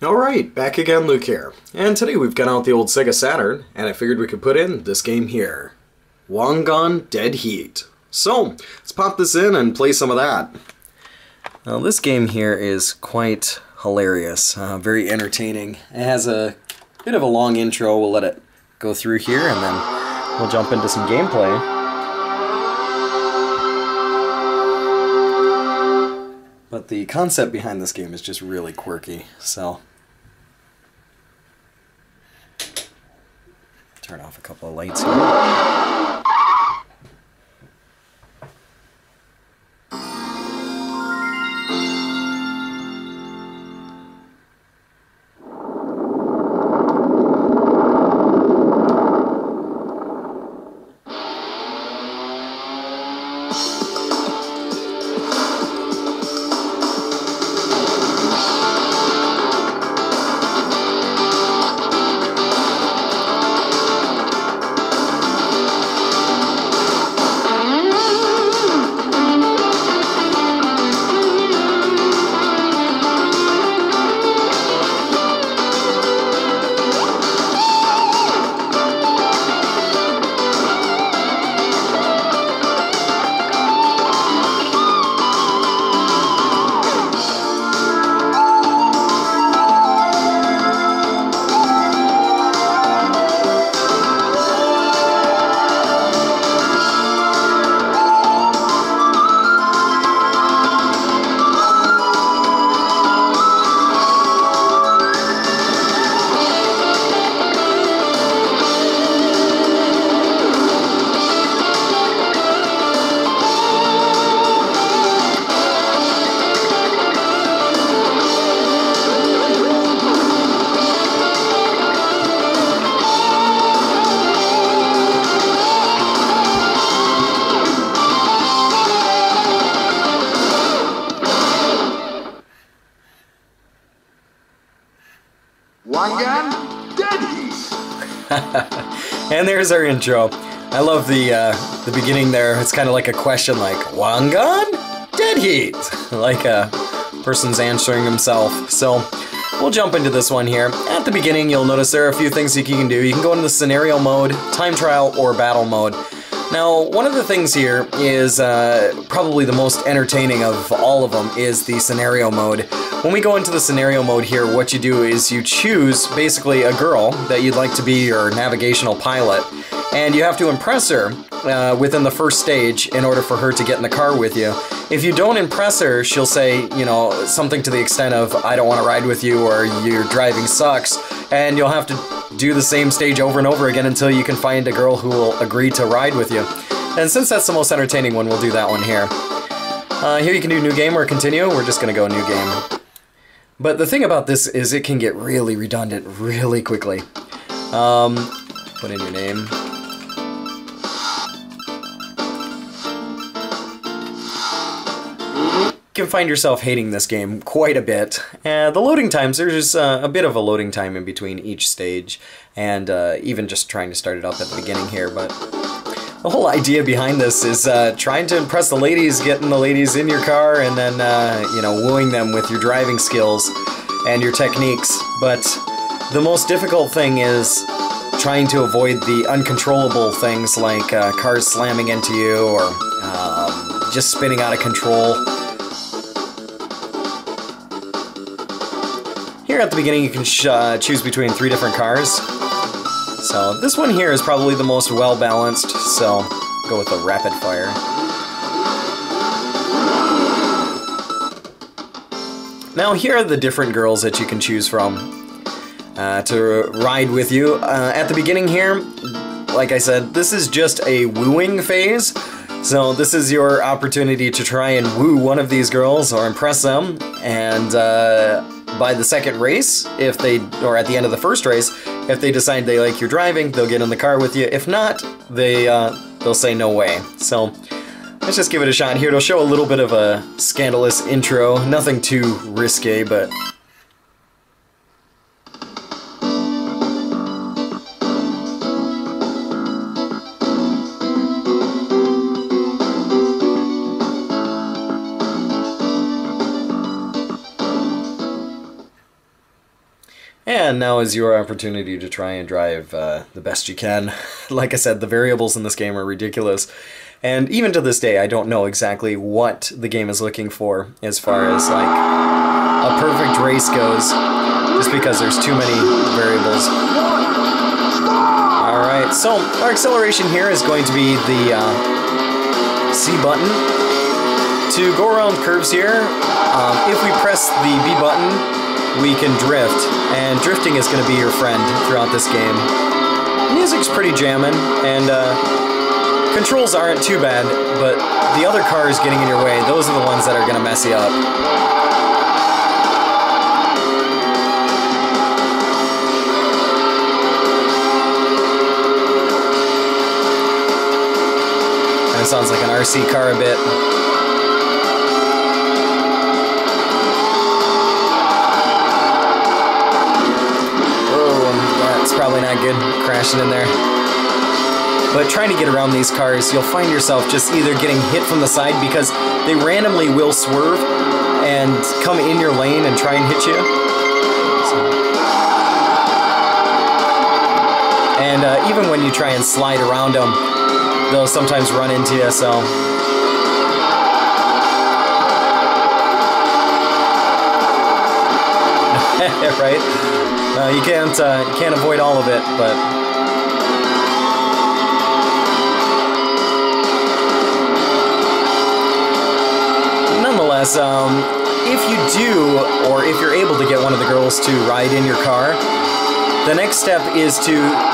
Alright, back again, Luke here. And today we've got out the old Sega Saturn, and I figured we could put in this game here. Wangan Dead Heat. So, let's pop this in and play some of that. Now this game here is quite hilarious, very entertaining. It has a bit of a long intro. We'll let it go through here and then we'll jump into some gameplay. But the concept behind this game is just really quirky, so turn off a couple of lights here. Wangan Dead Heat. And there's our intro. I love the beginning there. It's kind of like a question, like Wangan Dead Heat, like a person's answering himself. So we'll jump into this one here. At the beginning, you'll notice there are a few things that you can do. You can go into scenario mode, time trial, or battle mode. Now, one of the things here is probably the most entertaining of all of them is the scenario mode. When we go into the scenario mode here, what you do is you choose basically a girl that you'd like to be your navigational pilot, and you have to impress her within the first stage in order for her to get in the car with you. If you don't impress her, she'll say, you know, something to the extent of, I don't want to ride with you, or your driving sucks, and you'll have to do the same stage over and over again until you can find a girl who will agree to ride with you. And since that's the most entertaining one, we'll do that one here. Here you can do new game or continue. We're just going to go new game. But the thing about this is it can get really redundant really quickly. Put in your name. You can find yourself hating this game quite a bit. The loading times, there's a bit of a loading time in between each stage, and even just trying to start it up at the beginning here, but the whole idea behind this is trying to impress the ladies, getting the ladies in your car, and then, you know, wooing them with your driving skills and your techniques. But the most difficult thing is trying to avoid the uncontrollable things like cars slamming into you or just spinning out of control. Here at the beginning you can choose between 3 different cars. So this one here is probably the most well balanced, so go with the rapid fire. Now here are the different girls that you can choose from to ride with you. At the beginning here, like I said, this is just a wooing phase. So this is your opportunity to try and woo one of these girls or impress them, and by the second race, if they, or at the end of the first race, if they decide they like your driving, they'll get in the car with you. If not, they'll say no way. So let's just give it a shot here. It'll show a little bit of a scandalous intro, nothing too risque, but And now is your opportunity to try and drive the best you can. Like I said, the variables in this game are ridiculous. And even to this day, I don't know exactly what the game is looking for as far as like a perfect race goes, just because there's too many variables. Alright, so our acceleration here is going to be the C button. To go around curves here, if we press the B button, we can drift, and drifting is going to be your friend throughout this game. Music's pretty jammin', and controls aren't too bad, but the other cars getting in your way, those are the ones that are going to mess you up. Kind of sounds like an RC car a bit. Probably not good, crashing in there. But trying to get around these cars, you'll find yourself just either getting hit from the side because they randomly will swerve and come in your lane and try and hit you. And even when you try and slide around them, they'll sometimes run into you, so... right? You can't avoid all of it, but nonetheless, if you do, or if you're able to get one of the girls to ride in your car, the next step is to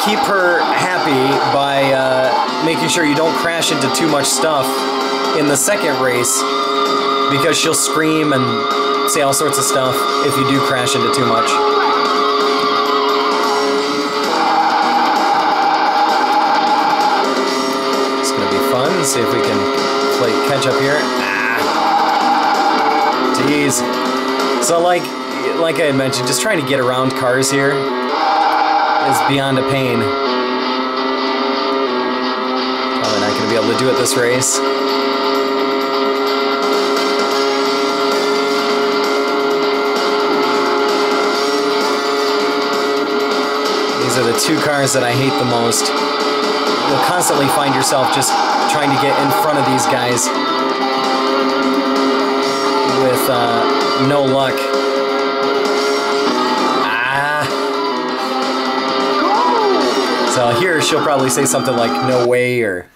keep her happy by making sure you don't crash into too much stuff in the second race, because she'll scream and say all sorts of stuff if you do crash into too much. See if we can play catch up here. Jeez. So like I had mentioned, just trying to get around cars here is beyond a pain. Probably not going to be able to do it this race. These are the two cars that I hate the most. You'll constantly find yourself just trying to get in front of these guys with no luck. So here she'll probably say something like "no way" or...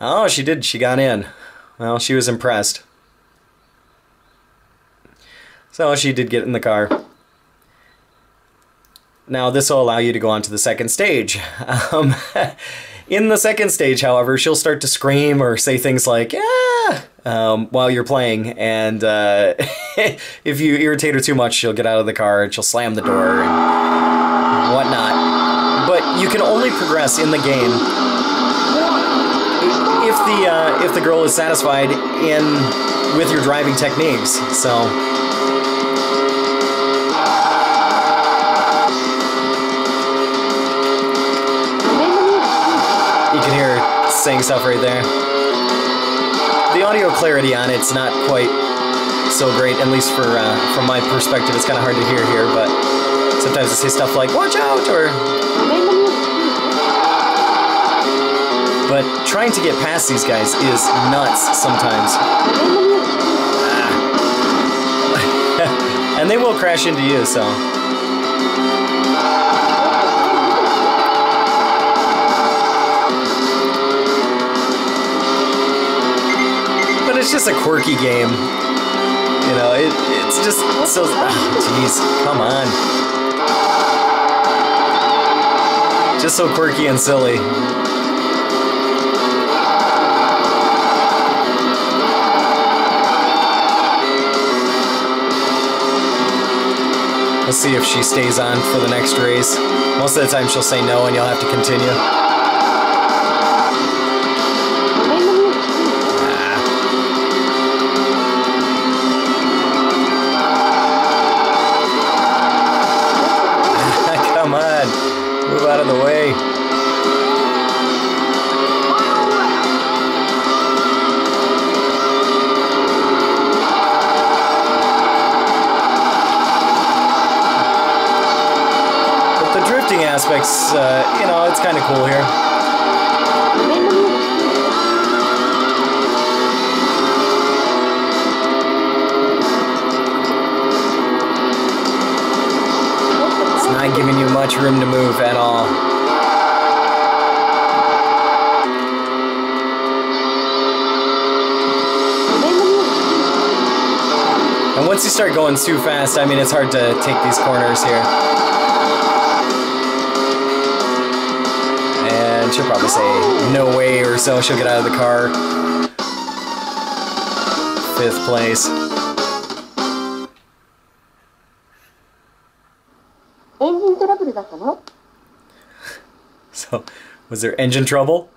Oh, she did. She got in. Well, she was impressed. So she did get in the car. Now, this will allow you to go on to the second stage. In the second stage, however, she'll start to scream or say things like, while you're playing, and if you irritate her too much, she'll get out of the car and she'll slam the door and whatnot. But you can only progress in the game if the girl is satisfied with your driving techniques. So... you can hear her saying stuff right there. The audio clarity on it's not quite so great, at least from my perspective. It's kind of hard to hear here, but sometimes I say stuff like, "watch out," or... But trying to get past these guys is nuts sometimes. And they will crash into you, so... It's just a quirky game, you know. It's just so... Jeez, come on. Just so quirky and silly. Let's see if she stays on for the next race. Most of the time she'll say no and you'll have to continue. Move out of the way. aspects, you know, it's kind of cool here. It's not giving you much room to move at all. And once you start going too fast, I mean, it's hard to take these corners here. And she'll probably say no way or so. She'll get out of the car. 5th place. So, was there engine trouble?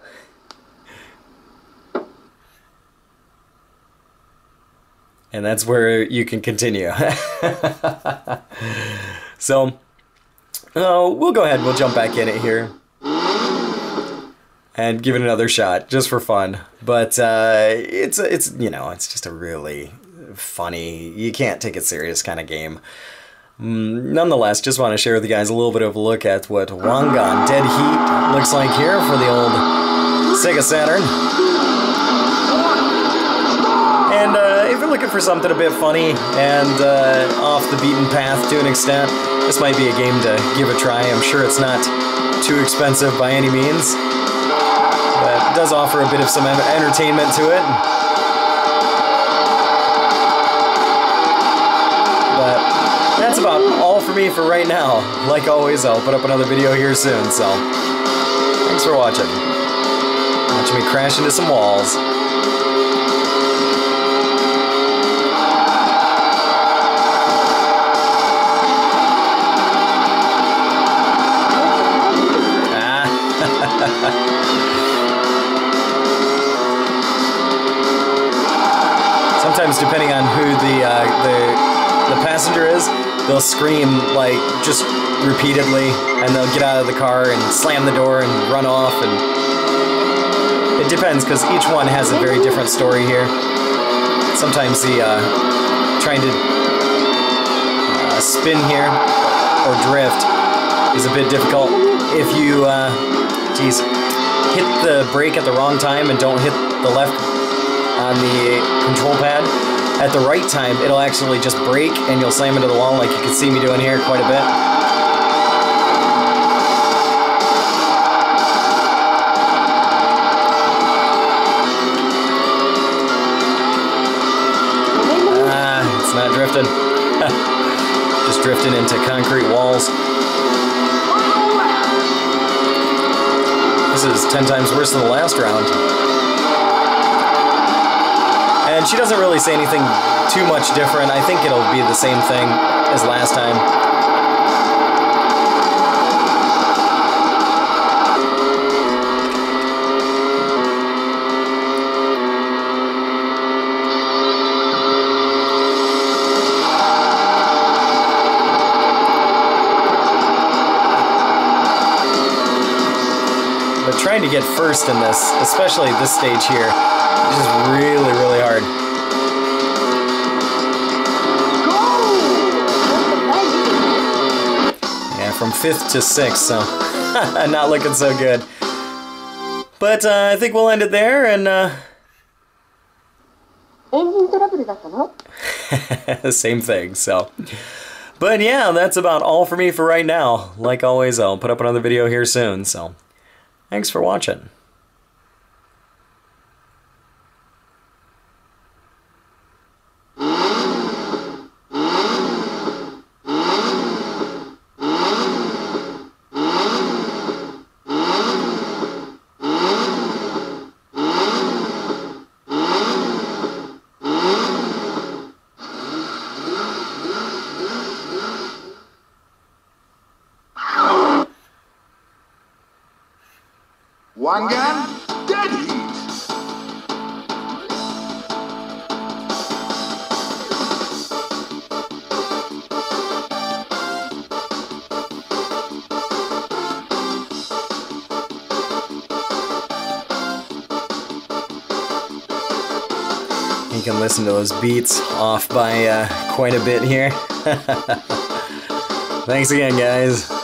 And that's where you can continue. So, we'll go ahead, we'll jump back in it here. And give it another shot, just for fun. But it's you know, it's just a really funny, you can't take it serious kind of game. Nonetheless, just want to share with you guys a little bit of a look at what Wangan Dead Heat looks like here for the old Sega Saturn. And if you're looking for something a bit funny and off the beaten path to an extent, this might be a game to give a try. I'm sure it's not too expensive by any means, but it does offer a bit of some entertainment to it. But that's about all for me for right now. Like always, I'll put up another video here soon, so thanks for watching. Watch me crash into some walls. Sometimes, depending on who the passenger is, they'll scream like just repeatedly, and they'll get out of the car and slam the door and run off. And it depends, because each one has a very different story here. Sometimes the trying to spin here or drift is a bit difficult. If you hit the brake at the wrong time and don't hit the left on the control pad at the right time, it'll actually just brake and you'll slam into the wall, like you can see me doing here quite a bit. It's not drifting. Just drifting into concrete walls. This is 10 times worse than the last round. And she doesn't really say anything too much different. I think it'll be the same thing as last time. But trying to get first in this, especially this stage here, is just really, really hard. Yeah, from 5th to 6th, so not looking so good. But I think we'll end it there, and same thing, so. But yeah, that's about all for me for right now. Like always, I'll put up another video here soon, so thanks for watching. Wangan, Dead Heat. You can listen to those beats off by quite a bit here. Thanks again, guys.